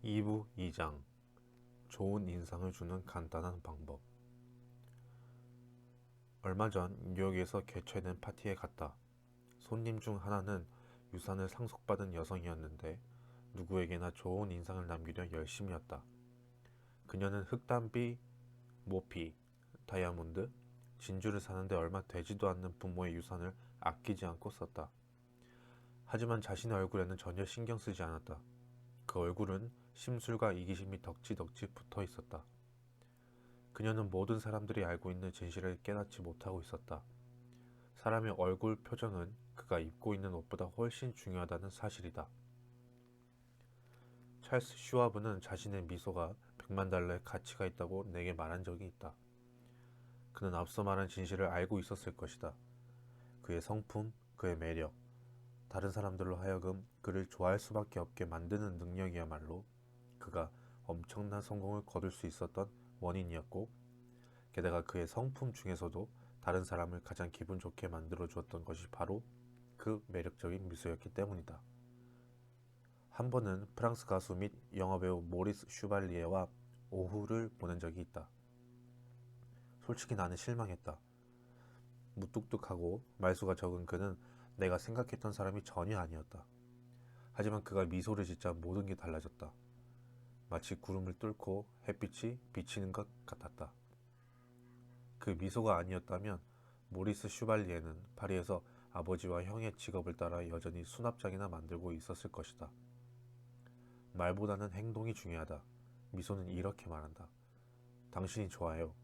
2부 2장 좋은 인상을 주는 간단한 방법. 얼마 전 뉴욕에서 개최된 파티에 갔다. 손님 중 하나는 유산을 상속받은 여성이었는데 누구에게나 좋은 인상을 남기려 열심이었다. 그녀는 흑단비, 모피, 다이아몬드, 진주를 사는데 얼마 되지도 않는 부모의 유산을 아끼지 않고 썼다. 하지만 자신의 얼굴에는 전혀 신경 쓰지 않았다. 그 얼굴은 심술과 이기심이 덕지덕지 붙어 있었다. 그녀는 모든 사람들이 알고 있는 진실을 깨닫지 못하고 있었다. 사람의 얼굴 표정은 그가 입고 있는 옷보다 훨씬 중요하다는 사실이다. 찰스 슈와브는 자신의 미소가 100만 달러의 가치가 있다고 내게 말한 적이 있다. 그는 앞서 말한 진실을 알고 있었을 것이다. 그의 성품, 그의 매력, 다른 사람들로 하여금 그를 좋아할 수밖에 없게 만드는 능력이야말로 그가 엄청난 성공을 거둘 수 있었던 원인이었고, 게다가 그의 성품 중에서도 다른 사람을 가장 기분 좋게 만들어 주었던 것이 바로 그 매력적인 미소였기 때문이다. 한 번은 프랑스 가수 및 영화배우 모리스 슈발리에와 오후를 보낸 적이 있다. 솔직히 나는 실망했다. 무뚝뚝하고 말수가 적은 그는 내가 생각했던 사람이 전혀 아니었다. 하지만 그가 미소를 짓자 모든 게 달라졌다. 마치 구름을 뚫고 햇빛이 비치는 것 같았다. 그 미소가 아니었다면 모리스 슈발리에는 파리에서 아버지와 형의 직업을 따라 여전히 수납장이나 만들고 있었을 것이다. 말보다는 행동이 중요하다. 미소는 이렇게 말한다. 당신이 좋아요.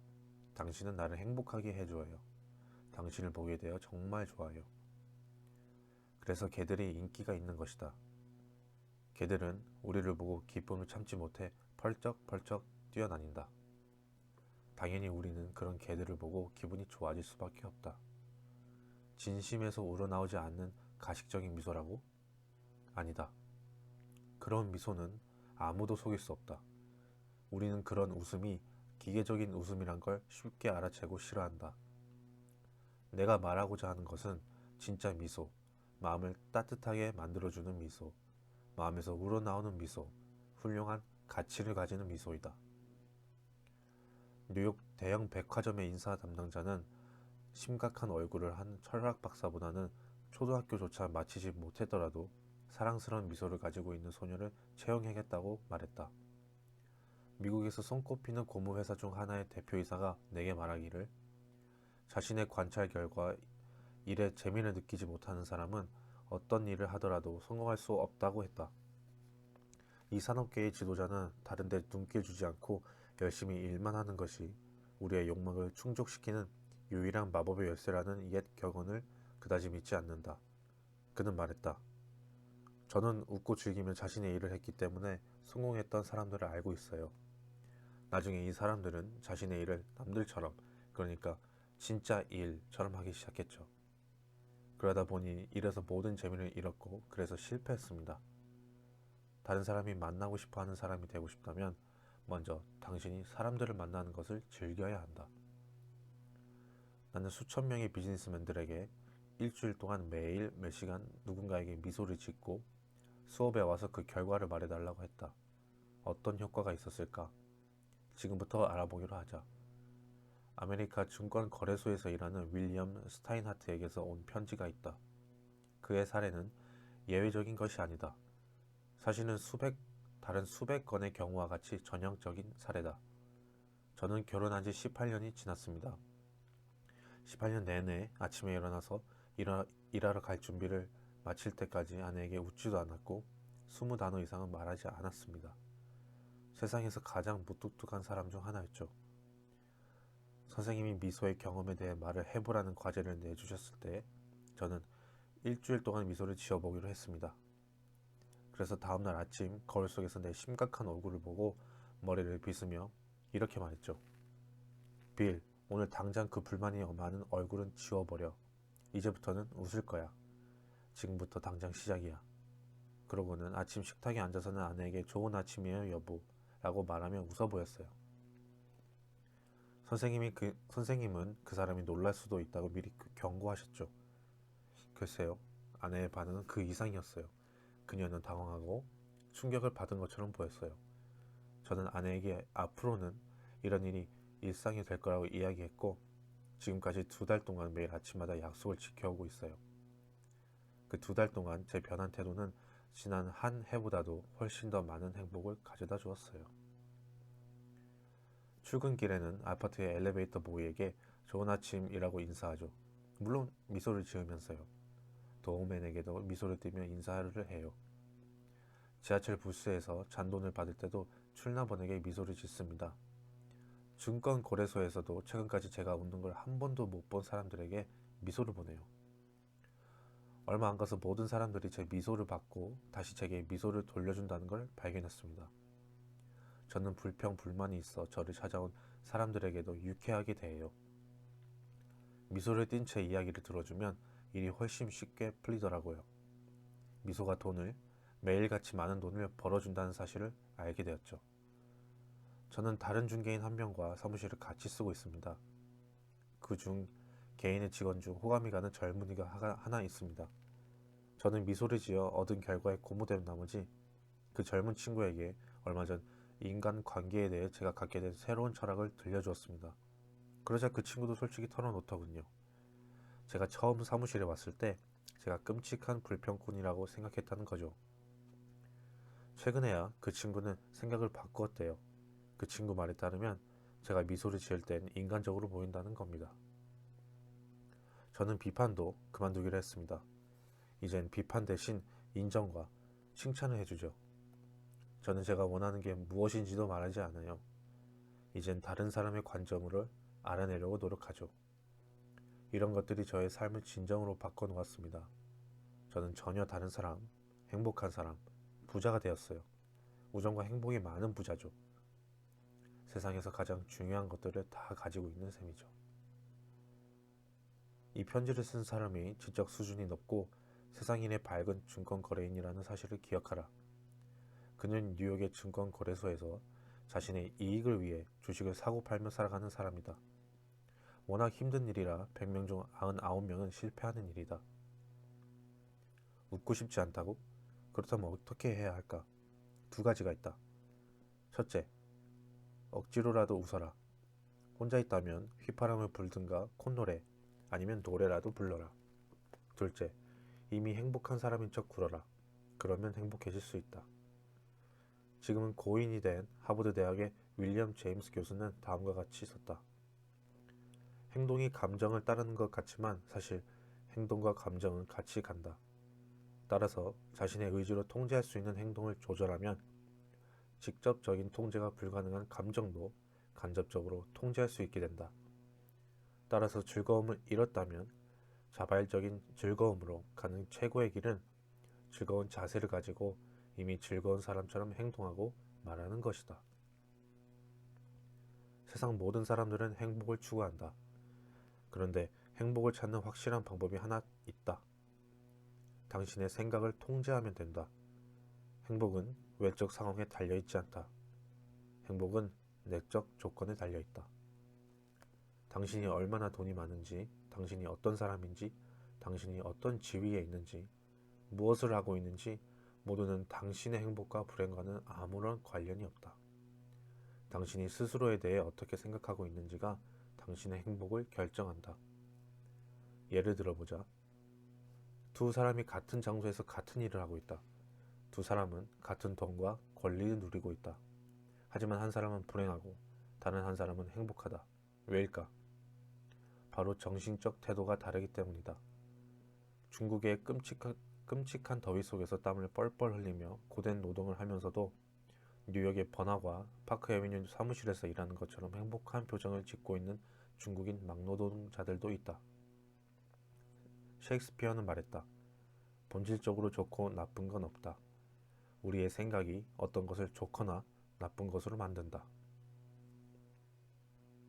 당신은 나를 행복하게 해줘요. 당신을 보게 되어 정말 좋아요. 그래서 개들이 인기가 있는 것이다. 개들은 우리를 보고 기쁨을 참지 못해 펄쩍펄쩍 뛰어다닌다. 당연히 우리는 그런 개들을 보고 기분이 좋아질 수밖에 없다. 진심에서 우러나오지 않는 가식적인 미소라고? 아니다. 그런 미소는 아무도 속일 수 없다. 우리는 그런 웃음이 기계적인 웃음이란 걸 쉽게 알아채고 싫어한다. 내가 말하고자 하는 것은 진짜 미소, 마음을 따뜻하게 만들어주는 미소, 마음에서 우러나오는 미소, 훌륭한 가치를 가지는 미소이다. 뉴욕 대형 백화점의 인사 담당자는 심각한 얼굴을 한 철학 박사보다는 초등학교조차 마치지 못했더라도 사랑스러운 미소를 가지고 있는 소녀를 채용하겠다고 말했다. 미국에서 손꼽히는 고무회사 중 하나의 대표이사가 내게 말하기를, 자신의 관찰 결과 일에 재미를 느끼지 못하는 사람은 어떤 일을 하더라도 성공할 수 없다고 했다. 이 산업계의 지도자는 다른 데 눈길 주지 않고 열심히 일만 하는 것이 우리의 욕망을 충족시키는 유일한 마법의 열쇠라는 옛 격언을 그다지 믿지 않는다. 그는 말했다. 저는 웃고 즐기며 자신의 일을 했기 때문에 성공했던 사람들을 알고 있어요. 나중에 이 사람들은 자신의 일을 남들처럼, 그러니까 진짜 일처럼 하기 시작했죠. 그러다 보니 일에서 모든 재미를 잃었고 그래서 실패했습니다. 다른 사람이 만나고 싶어 하는 사람이 되고 싶다면 먼저 당신이 사람들을 만나는 것을 즐겨야 한다. 나는 수천 명의 비즈니스맨들에게 일주일 동안 매일 몇 시간 누군가에게 미소를 짓고 수업에 와서 그 결과를 말해달라고 했다. 어떤 효과가 있었을까? 지금부터 알아보기로 하자. 아메리카 증권거래소에서 일하는 윌리엄 스타인하트에게서 온 편지가 있다. 그의 사례는 예외적인 것이 아니다. 사실은 다른 수백 건의 경우와 같이 전형적인 사례다. 저는 결혼한 지 18년이 지났습니다. 18년 내내 아침에 일어나서 일하러 갈 준비를 마칠 때까지 아내에게 웃지도 않았고 20단어 이상은 말하지 않았습니다. 세상에서 가장 무뚝뚝한 사람 중 하나였죠. 선생님이 미소의 경험에 대해 말을 해보라는 과제를 내주셨을 때 저는 일주일 동안 미소를 지어보기로 했습니다. 그래서 다음날 아침 거울 속에서 내 심각한 얼굴을 보고 머리를 빗으며 이렇게 말했죠. 빌, 오늘 당장 그 불만이 많은 얼굴은 지워버려. 이제부터는 웃을 거야. 지금부터 당장 시작이야. 그러고는 아침 식탁에 앉아서는 아내에게 좋은 아침이에요 여보 라고 말하며 웃어 보였어요. 선생님은 그 사람이 놀랄 수도 있다고 미리 경고하셨죠. 글쎄요, 아내의 반응은 그 이상이었어요. 그녀는 당황하고 충격을 받은 것처럼 보였어요. 저는 아내에게 앞으로는 이런 일이 일상이 될 거라고 이야기했고, 지금까지 2달 동안 매일 아침마다 약속을 지켜오고 있어요. 그 2달 동안 제 변한 태도는 지난 한 해보다도 훨씬 더 많은 행복을 가져다 주었어요. 출근길에는 아파트의 엘리베이터 보이에게 좋은 아침이라고 인사하죠. 물론 미소를 지으면서요. 도어맨에게도 미소를 띠며 인사를 해요. 지하철 부스에서 잔돈을 받을 때도 출납원에게 미소를 짓습니다. 증권 거래소에서도 최근까지 제가 웃는 걸 한 번도 못 본 사람들에게 미소를 보내요. 얼마 안 가서 모든 사람들이 제 미소를 받고 다시 제게 미소를 돌려준다는 걸 발견했습니다. 저는 불평, 불만이 있어 저를 찾아온 사람들에게도 유쾌하게 대해요. 미소를 띤 제 이야기를 들어주면 일이 훨씬 쉽게 풀리더라고요. 미소가 매일같이 많은 돈을 벌어준다는 사실을 알게 되었죠. 저는 다른 중개인 한 명과 사무실을 같이 쓰고 있습니다. 그중 개인의 직원 중 호감이 가는 젊은이가 하나 있습니다. 저는 미소를 지어 얻은 결과에 고무된 나머지 그 젊은 친구에게 얼마 전 인간 관계에 대해 제가 갖게 된 새로운 철학을 들려주었습니다. 그러자 그 친구도 솔직히 털어놓더군요. 제가 처음 사무실에 왔을 때 제가 끔찍한 불평꾼이라고 생각했다는 거죠. 최근에야 그 친구는 생각을 바꾸었대요. 그 친구 말에 따르면 제가 미소를 지을 땐 인간적으로 보인다는 겁니다. 저는 비판도 그만두기로 했습니다. 이젠 비판 대신 인정과 칭찬을 해주죠. 저는 제가 원하는 게 무엇인지도 말하지 않아요. 이젠 다른 사람의 관점을 알아내려고 노력하죠. 이런 것들이 저의 삶을 진정으로 바꿔놓았습니다. 저는 전혀 다른 사람, 행복한 사람, 부자가 되었어요. 우정과 행복이 많은 부자죠. 세상에서 가장 중요한 것들을 다 가지고 있는 셈이죠. 이 편지를 쓴 사람이 지적 수준이 높고 세상인의 밝은 증권 거래인이라는 사실을 기억하라. 그는 뉴욕의 증권 거래소에서 자신의 이익을 위해 주식을 사고 팔며 살아가는 사람이다. 워낙 힘든 일이라 100명 중 99명은 실패하는 일이다. 웃고 싶지 않다고? 그렇다면 어떻게 해야 할까? 2가지가 있다. 첫째, 억지로라도 웃어라. 혼자 있다면 휘파람을 불든가 콧노래 아니면 노래라도 불러라. 둘째, 이미 행복한 사람인 척 굴어라. 그러면 행복해질 수 있다. 지금은 고인이 된 하버드 대학의 윌리엄 제임스 교수는 다음과 같이 썼다. 행동이 감정을 따르는 것 같지만 사실 행동과 감정은 같이 간다. 따라서 자신의 의지로 통제할 수 있는 행동을 조절하면 직접적인 통제가 불가능한 감정도 간접적으로 통제할 수 있게 된다. 따라서 즐거움을 잃었다면 자발적인 즐거움으로 가는 최고의 길은 즐거운 자세를 가지고 이미 즐거운 사람처럼 행동하고 말하는 것이다. 세상 모든 사람들은 행복을 추구한다. 그런데 행복을 찾는 확실한 방법이 하나 있다. 당신의 생각을 통제하면 된다. 행복은 외적 상황에 달려있지 않다. 행복은 내적 조건에 달려있다. 당신이 얼마나 돈이 많은지, 당신이 어떤 사람인지, 당신이 어떤 지위에 있는지, 무엇을 하고 있는지 모두는 당신의 행복과 불행과는 아무런 관련이 없다. 당신이 스스로에 대해 어떻게 생각하고 있는지가 당신의 행복을 결정한다. 예를 들어보자. 2사람이 같은 장소에서 같은 일을 하고 있다. 2사람은 같은 돈과 권리를 누리고 있다. 하지만 한 사람은 불행하고 다른 한 사람은 행복하다. 왜일까? 바로 정신적 태도가 다르기 때문이다. 중국의 끔찍한 더위 속에서 땀을 뻘뻘 흘리며 고된 노동을 하면서도 뉴욕의 번화가 파크 애비뉴 사무실에서 일하는 것처럼 행복한 표정을 짓고 있는 중국인 막노동자들도 있다. 셰익스피어는 말했다. 본질적으로 좋고 나쁜 건 없다. 우리의 생각이 어떤 것을 좋거나 나쁜 것으로 만든다.